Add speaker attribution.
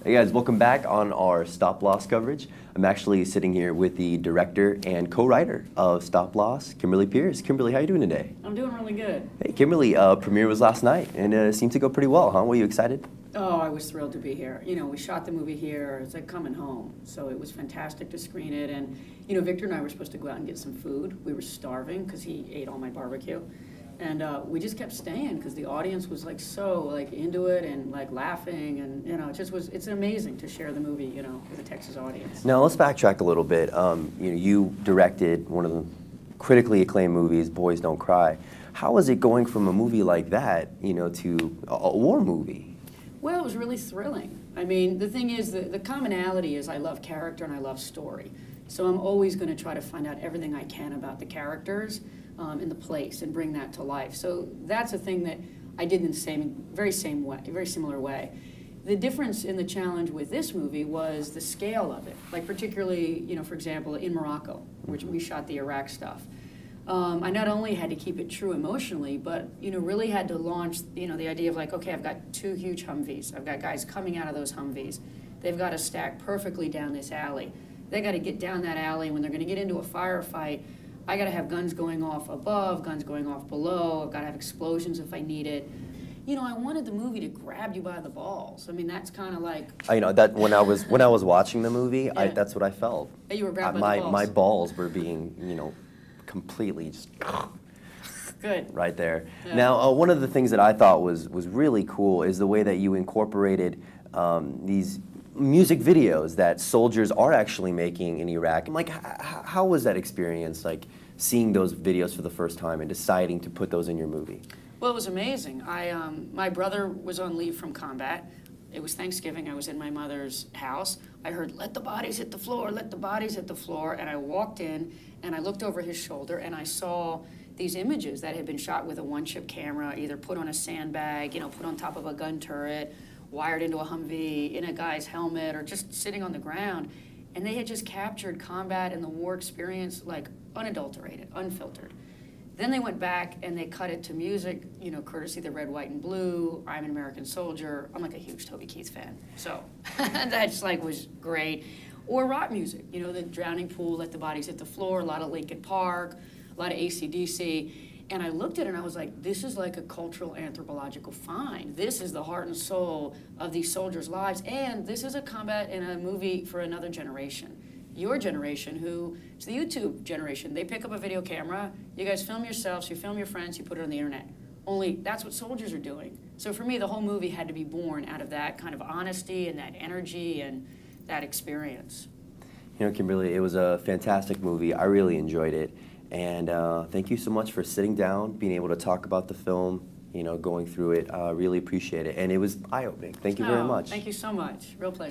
Speaker 1: Hey guys, welcome back on our Stop Loss coverage. I'm actually sitting here with the director and co-writer of Stop Loss, Kimberly Pierce. Kimberly, how are you doing today?
Speaker 2: I'm doing really good.
Speaker 1: Hey Kimberly, premiere was last night and it seemed to go pretty well, huh? Were you excited?
Speaker 2: Oh, I was thrilled to be here. You know, we shot the movie here. It's like coming home. So it was fantastic to screen it. And, you know, Victor and I were supposed to go out and get some food. We were starving because he ate all my barbecue. And we just kept staying because the audience was like so into it and like laughing, and you know, it's amazing to share the movie, you know, with a Texas audience.
Speaker 1: Now let's backtrack a little bit. You directed one of the critically acclaimed movies, Boys Don't Cry. How was it going from a movie like that, you know, to a war movie?
Speaker 2: Well, it was really thrilling. I mean, the thing is, the commonality is I love character and I love story. So I'm always going to try to find out everything I can about the characters in the place and bring that to life. So that's a thing that I did in the very similar way. The difference in the challenge with this movie was the scale of it. Like particularly, you know, for example, in Morocco, which we shot the Iraq stuff. I not only had to keep it true emotionally, but, you know, really had to launch, you know, the idea of like, okay, I've got 2 huge Humvees. I've got guys coming out of those Humvees. They've got to stack perfectly down this alley. They got to get down that alley. When they're going to get into a firefight, I got to have guns going off above, guns going off below. I've got to have explosions if I need it. You know, I wanted the movie to grab you by the balls. I mean, that's kind of like.
Speaker 1: You know that when I was watching the movie,
Speaker 2: yeah.
Speaker 1: that's what I felt.
Speaker 2: You were grabbed by the balls.
Speaker 1: My balls were being, you know, completely just.
Speaker 2: Good.
Speaker 1: Right there.
Speaker 2: Yeah.
Speaker 1: Now, one of the things that I thought was really cool is the way that you incorporated these music videos that soldiers are actually making in Iraq. Like, how was that experience, like seeing those videos for the first time and deciding to put those in your movie?
Speaker 2: Well, it was amazing. My brother was on leave from combat. It was Thanksgiving. I was in my mother's house. I heard, "Let the bodies hit the floor, let the bodies hit the floor." And I walked in and I looked over his shoulder and I saw these images that had been shot with a one-chip camera, either put on a sandbag, you know, put on top of a gun turret, wired into a Humvee, in a guy's helmet, or just sitting on the ground. And they had just captured combat and the war experience like unadulterated, unfiltered. Then they went back and they cut it to music, you know, courtesy the Red, White, and Blue, I'm an American Soldier. I'm like a huge Toby Keith fan. So that just like was great. Or rock music, you know, the Drowning Pool, Let the Bodies Hit the Floor, a lot of Linkin Park, a lot of AC/DC. And I looked at it and I was like, this is like a cultural anthropological find. This is the heart and soul of these soldiers' lives. And this is a combat in a movie for another generation. Your generation, who is the YouTube generation. They pick up a video camera, you guys film yourselves, you film your friends, you put it on the internet. Only that's what soldiers are doing. So for me, the whole movie had to be born out of that kind of honesty and that energy and that experience.
Speaker 1: You know, Kimberly, it was a fantastic movie. I really enjoyed it. And thank you so much for sitting down, being able to talk about the film, you know, going through it. I really appreciate it. And it was eye-opening. Thank you very much.
Speaker 2: Thank you so much. Real pleasure.